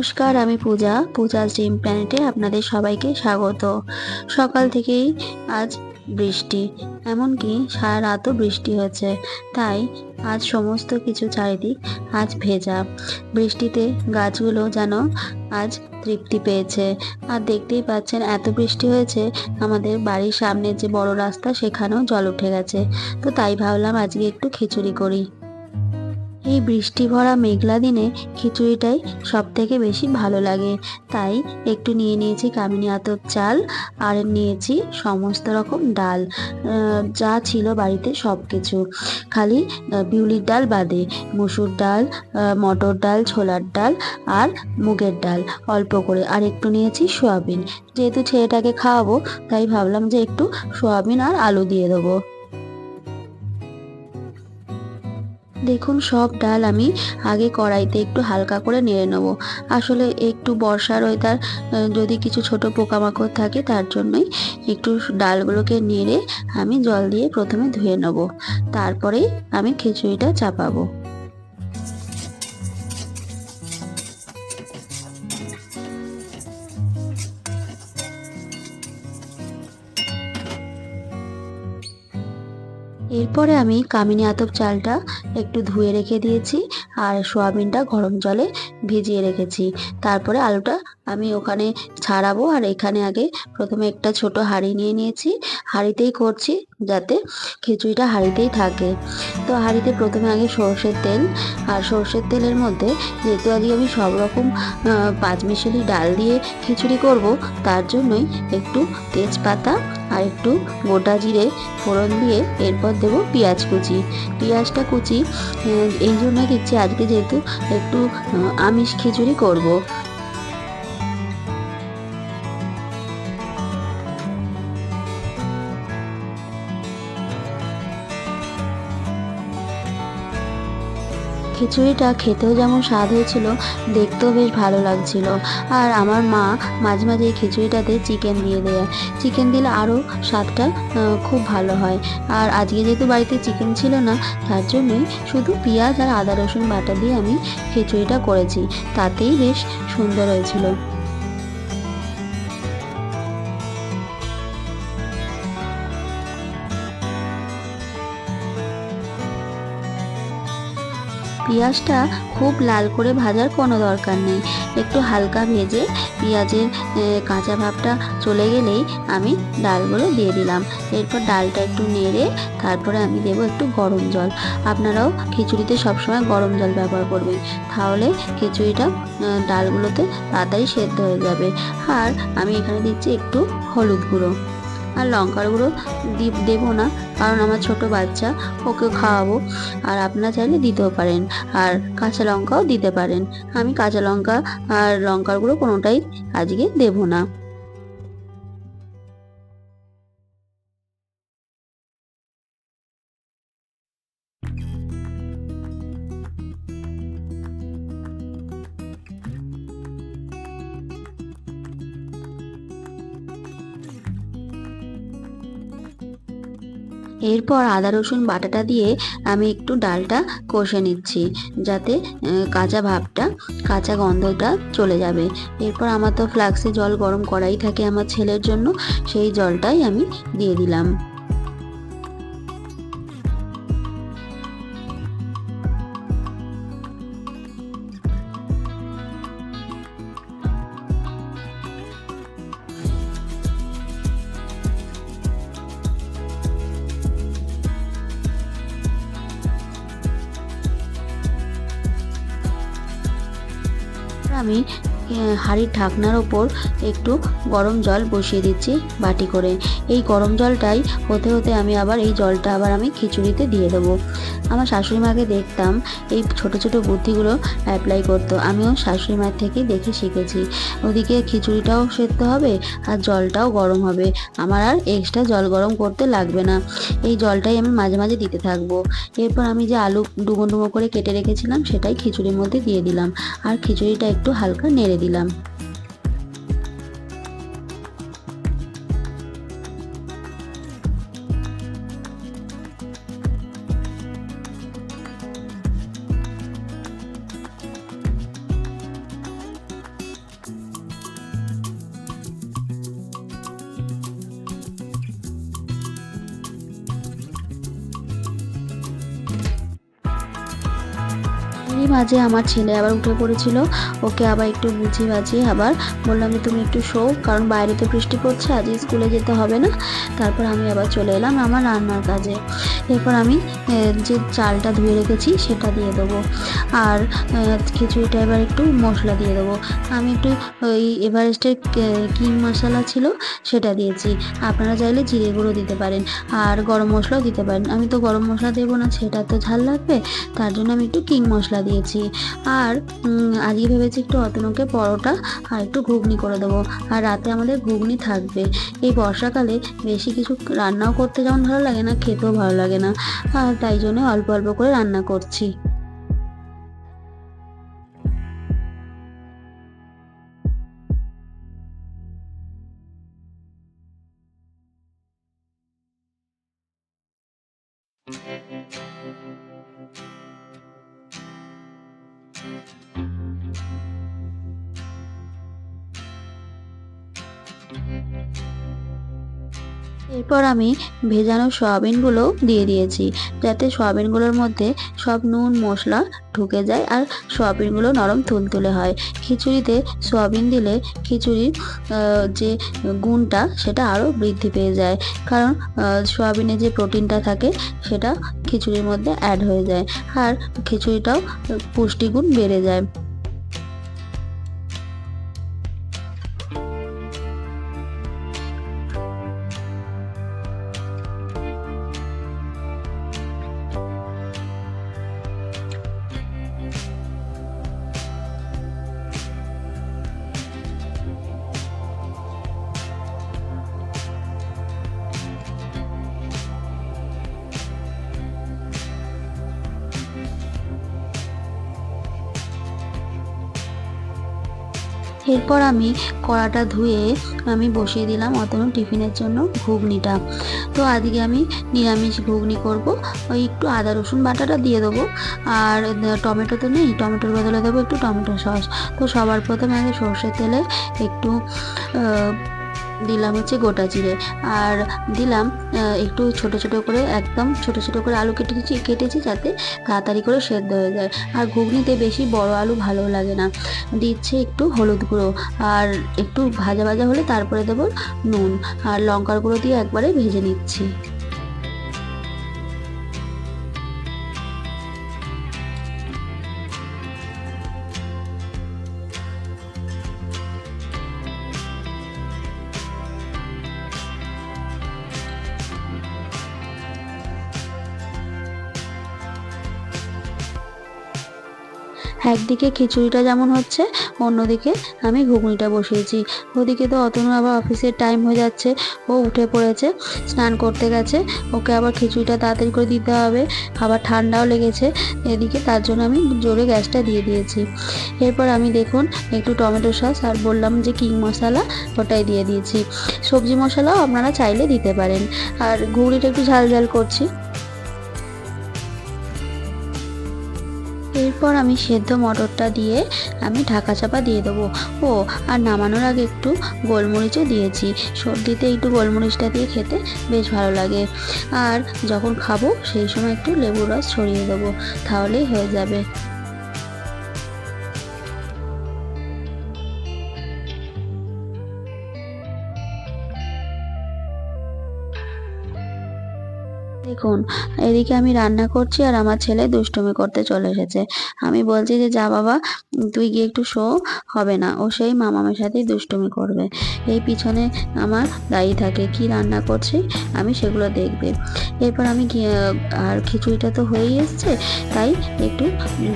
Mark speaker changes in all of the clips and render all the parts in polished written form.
Speaker 1: নমস্কার, আমি পূজাস ড্রিম প্ল্যানেটে আপনাদের সবাইকে স্বাগত। সকাল থেকেই আজ বৃষ্টি, এমনকি সারা রাতও বৃষ্টি হয়েছে। তাই আজ সমস্ত কিছু চারিদিক আজ ভেজা। বৃষ্টিতে গাছগুলো যেন আজ তৃপ্তি পেয়েছে। আর দেখতেই পাচ্ছেন এত বৃষ্টি হয়েছে, আমাদের বাড়ির সামনে যে বড় রাস্তা সেখানেও জল উঠে গেছে। তো তাই ভাবলাম আজকে একটু খিচুড়ি করি। এই বৃষ্টি ভরা মেঘলা দিনে খিচুড়িটাই সব থেকে বেশি ভালো লাগে। তাই একটু নিয়ে নিয়েছি কামিনী আতপ চাল, আর নিয়েছি সমস্ত রকম ডাল, যা ছিল বাড়িতে সব কিছু, খালি বিউলির ডাল বাদে মুসুর ডাল, মটর ডাল, ছোলার ডাল আর মুগের ডাল অল্প করে, আর একটু নিয়েছি সয়াবিন। যেহেতু ছেলেটাকে খাওয়াবো তাই ভাবলাম যে একটু সয়াবিন আর আলু দিয়ে দেবো। দেখুন, সব ডাল আমি আগে কড়াইতে একটু হালকা করে নেড়ে নেবো। আসলে একটু বর্ষার ওয়েদার, যদি কিছু ছোট পোকামাকড় থাকে তার জন্যই একটু ডালগুলোকে নেড়ে আমি জল দিয়ে প্রথমে ধুয়ে নেবো, তারপরেই আমি খিচুড়িটা চাপাবো। এরপরে আমি কামিনী আতপ চালটা একটু ধুয়ে রেখে দিয়েছি, আর সয়াবিনটা গরম জলে ভিজিয়ে রেখেছি। তারপরে আলুটা আমি ওখানে ছাড়াবো, আর এখানে আগে প্রথমে একটা ছোট হাঁড়ি নিয়ে নিয়েছি। হাঁড়িতেই করছি যাতে খিচুড়িটা হাঁড়িতেই থাকে। তো হাঁড়িতে প্রথমে আগে সর্ষের তেল, আর সর্ষের তেলের মধ্যে যেহেতু আজকে আমি সব রকম পাঁচমিশালি ডাল দিয়ে খিচুড়ি করব, তার জন্যই একটু তেজপাতা আর একটু গোটা জিরে ফোড়ন দিয়ে এরপর দেবো পেঁয়াজ কুচি। পেঁয়াজটা কুচি এই জন্য দিচ্ছি, আজকে যেহেতু একটু আমিষ খিচুড়ি করব। খিচুড়িটা খেতেও যেমন স্বাদ হয়েছিল, দেখতেও বেশ ভালো লাগছিল। আর আমার মা মাঝে মাঝে এই খিচুড়িটাতে চিকেন দিয়ে দেয়। চিকেন দিলে আরও স্বাদটা খুব ভালো হয়। আর আজকে যেহেতু বাড়িতে চিকেন ছিল না, তার জন্যই শুধু পেঁয়াজ আর আদা রসুন বাটা দিয়ে আমি খিচুড়িটা করেছি, তাতেই বেশ সুন্দর হয়েছিল। পেঁয়াজটা খুব লাল করে ভাজার কোনো দরকার নেই, একটু হালকা ভেজে পেঁয়াজের কাঁচা ভাবটা চলে গেলেই আমি ডালগুলো দিয়ে দিলাম। এরপর ডালটা একটু নেড়ে তারপরে আমি দেবো একটু গরম জল। আপনারাও খিচুড়িতে সবসময় গরম জল ব্যবহার করবেন, তাহলে খিচুড়িটা ডালগুলোতে তাড়াতাড়ি সেদ্ধ হয়ে যাবে। আর আমি এখানে দিচ্ছি একটু হলুদ গুঁড়ো, আর লঙ্কার গুঁড়ো দেবো না, কারণ আমার ছোট বাচ্চা, ওকে খাওয়াবো। আর আপনারা চাইলে দিতেও পারেন, আর কাঁচা লঙ্কাও দিতে পারেন। আমি কাঁচা লঙ্কা আর লঙ্কার গুঁড়ো কোনোটাই আজকে দেবো না। এরপর আদা রসুন বাটাটা দিয়ে আমি একটু ডালটা কষে নিচ্ছি, যাতে কাঁচা ভাবটা, কাঁচা গন্ধটা চলে যাবে। এরপর আমার তো ফ্লাক্সে জল গরম করাই থাকে আমার ছেলের জন্য, সেই জলটাই আমি দিয়ে দিলাম। আমি হাঁড়ির ঢাকনার ওপর একটু গরম জল বসিয়ে দিচ্ছি বাটি করে। এই গরম জলটাই হতে হতে আমি আবার এই জলটা আবার আমি খিচুড়িতে দিয়ে দেবো। আমার শাশুড়ি মাকে দেখতাম এই ছোট ছোট বুদ্ধিগুলো অ্যাপ্লাই করতো, আমিও শাশুড়ি মায়ের থেকে দেখে শিখেছি। ওদিকে খিচুড়িটাও সেদ্ধ হবে আর জলটাও গরম হবে, আমার আর এক্সট্রা জল গরম করতে লাগবে না। এই জলটাই আমি মাঝে মাঝে দিতে থাকবো। এরপর আমি যে আলু ডুমো ডুমো করে কেটে রেখেছিলাম সেটাই খিচুড়ির মধ্যে দিয়ে দিলাম, আর খিচুড়িটা একটু হালকা নেড়ে দিলাম। মাঝে আমার ছেলে আবার উঠে পড়েছিল, ওকে আবার একটু বুঝিয়ে বাজিয়ে আবার বললাম যে তুমি একটু শো, কারণ বাইরে তো বৃষ্টি পড়ছে, আজ স্কুলে যেতে হবে না। তারপর আমি আবার চলে এলাম আমার রান্নার কাজে। এরপর আমি যে চালটা ধুয়ে রেখেছি সেটা দিয়ে দেবো, আর খিচুড়িটা এবার একটু মশলা দিয়ে দেবো। আমি একটু ওই এভারেস্টের কিং মশলা ছিল সেটা দিয়েছি, আপনারা চাইলে জিরে গুঁড়ো দিতে পারেন আর গরম মশলাও দিতে পারেন। আমি তো গরম মশলা দেবো না, সেটা তো ঝাল লাগবে, তার জন্য আমি একটু কিং মশলা দিয়েছি। আর আজকে ভেবেছি একটু অতনুকে পরোটা আর একটু ঘুগনি করে দেবো, আর রাতে আমাদের ঘুগনি থাকবে। এই বর্ষাকালে বেশি কিছু রান্নাও করতে যেমন ভালো লাগে না, খেতেও ভালো লাগে না, আর তাই জন্য অল্প অল্প করে রান্না করছি। এরপর আমি ভেজানো সয়াবিনগুলো দিয়ে দিয়েছি, যাতে সয়াবিনগুলোর মধ্যে সব নুন মশলা ঢুকে যায় আর সয়াবিনগুলো নরম তুলতুলে হয়। খিচুড়িতে সয়াবিন দিলে খিচুড়ির যে গুণটা সেটা আরও বৃদ্ধি পেয়ে যায়, কারণ সয়াবিনে যে প্রোটিনটা থাকে সেটা খিচুড়ির মধ্যে অ্যাড হয়ে যায়, আর খিচুড়িটাও পুষ্টিগুণ বেড়ে যায়। এরপর আমি কড়াটা ধুয়ে আমি বসিয়ে দিলাম অতনু টিফিনের জন্য ঘুগনিটা। তো আজকে আমি নিরামিষ ঘুগনি করব, ওই একটু আদা রসুন বাটাটা দিয়ে দেবো, আর টমেটো তো নেই, টমেটোর বদলে দেবো একটু টমেটো সস। তো সবার প্রথমে আগে সর্ষের তেলে একটু দিলাম হচ্ছে গোটা জিরে, আর দিলাম একটু ছোট ছোট করে, একদম ছোট ছোট করে আলু কেটেছি যাতে তাড়াতাড়ি করে সেদ্ধ হয়ে যায়, আর ঘুগনিতে বেশি বড় আলু ভালো লাগে না। দিচ্ছে একটু হলুদ গুঁড়ো, আর একটু ভাজা ভাজা হলে তারপরে দেবো নুন, আর লঙ্কার গুঁড়ো দিয়ে একবারে ভেজে নিচ্ছি। একদিকে খিচুড়িটা যেমন হচ্ছে, অন্যদিকে আমি ঘুগনিটা বসিয়েছি। ওদিকে তো অতনু আবার অফিসের টাইম হয়ে যাচ্ছে, ও উঠে পড়েছে, স্নান করতে গেছে, ওকে আবার খিচুড়িটা তাড়াতাড়ি করে দিতে হবে, আবার ঠান্ডাও লেগেছে এদিকে, তার জন্য আমি জোরে গ্যাসটা দিয়ে দিয়েছি। এরপর আমি দেখুন একটু টমেটো সস আর বললাম যে কিং মশলা, ওটাই দিয়ে দিয়েছি। সবজি মশলাও আপনারা চাইলে দিতে পারেন। আর ঘুগনিটা একটু ঝাল ঝাল করছি। এরপর আমি সেদ্ধ মটরটা দিয়ে আমি ঢাকা চাপা দিয়ে দেবো। ও, আর নামানোর আগে একটু গোলমরিচও দিয়েছি, সর্দিতে একটু গোলমরিচটা দিয়ে খেতে বেশ ভালো লাগে। আর যখন খাবো সেই সময় একটু লেবুর রস ছড়িয়ে দেবো, তাহলেই হয়ে যাবে। দেখুন, এদিকে আমি রান্না করছি আর আমার ছেলে দুষ্টুমি করতে চলে এসেছে। আমি বলছি যে যা বাবা, তুই গিয়ে একটু শো, হবে না, ও সেই মামামের সাথেই দুষ্টুমি করবে। এই পিছনে আমার দাঁড়িয়ে থাকে, কি রান্না করছি আমি সেগুলো দেখবে। এরপর আমি আর খিচুড়িটা তো হয়েই এসছে, তাই একটু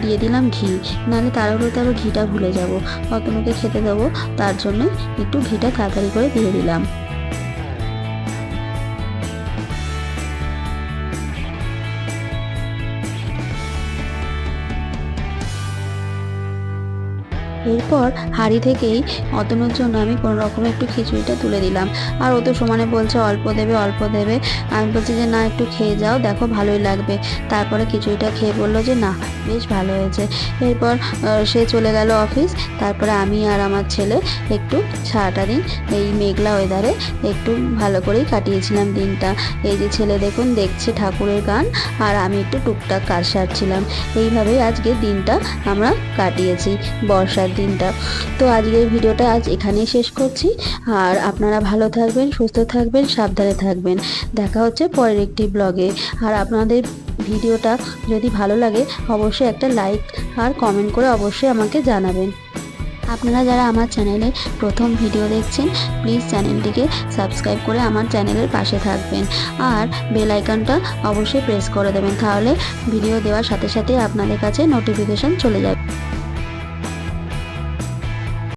Speaker 1: দিয়ে দিলাম ঘি, নাহলে তাড়াহুড়োতে আবার ঘিটা ভুলে যাব, অতনুকে খেতে দেবো, তার জন্য একটু ঘিটা তাড়াতাড়ি করে দিয়ে দিলাম। এরপর হাঁড়ি থেকেই অতনুর জন্য আমি কোনো রকমে একটু খিচুড়িটা তুলে দিলাম। আর ও তো সমানে বলছে অল্প দেবে অল্প দেবে। আমি বলছি যে না, একটু খেয়ে যাও, দেখো ভালোই লাগবে। তারপরে খিচুড়িটা খেয়ে বললো যে না, বেশ ভালো হয়েছে। এরপর সে চলে গেল অফিস। তারপরে আমি আর আমার ছেলে একটু সারাটা দিন এই মেঘলা ওয়েদারে একটু ভালো করেই কাটিয়েছিলাম দিনটা। এই যে ছেলে দেখুন দেখছে ঠাকুরের গান, আর আমি একটু টুকটাক কাজ সারছিলাম। এইভাবেই আজকে দিনটা আমরা কাটিয়েছি, বর্ষার দিনটা। তো আজকের ভিডিওটা আজ এখানেই শেষ করছি। আর আপনারা ভালো থাকবেন, সুস্থ থাকবেন, সাবধানে থাকবেন। দেখা হচ্ছে পরের একটি ব্লগে। আর আপনাদের ভিডিওটা যদি ভালো লাগে অবশ্যই একটা লাইক আর কমেন্ট করে অবশ্যই আমাকে জানাবেন। আপনারা যারা আমার চ্যানেলে প্রথম ভিডিও দেখছেন, প্লিজ চ্যানেলটিকে সাবস্ক্রাইব করে আমার চ্যানেলের পাশে থাকবেন। আর বেল আইকনটা অবশ্যই প্রেস করে দেবেন, তাহলে ভিডিও দেওয়ার সাথে সাথে আপনাদের কাছে নোটিফিকেশন চলে যাবে।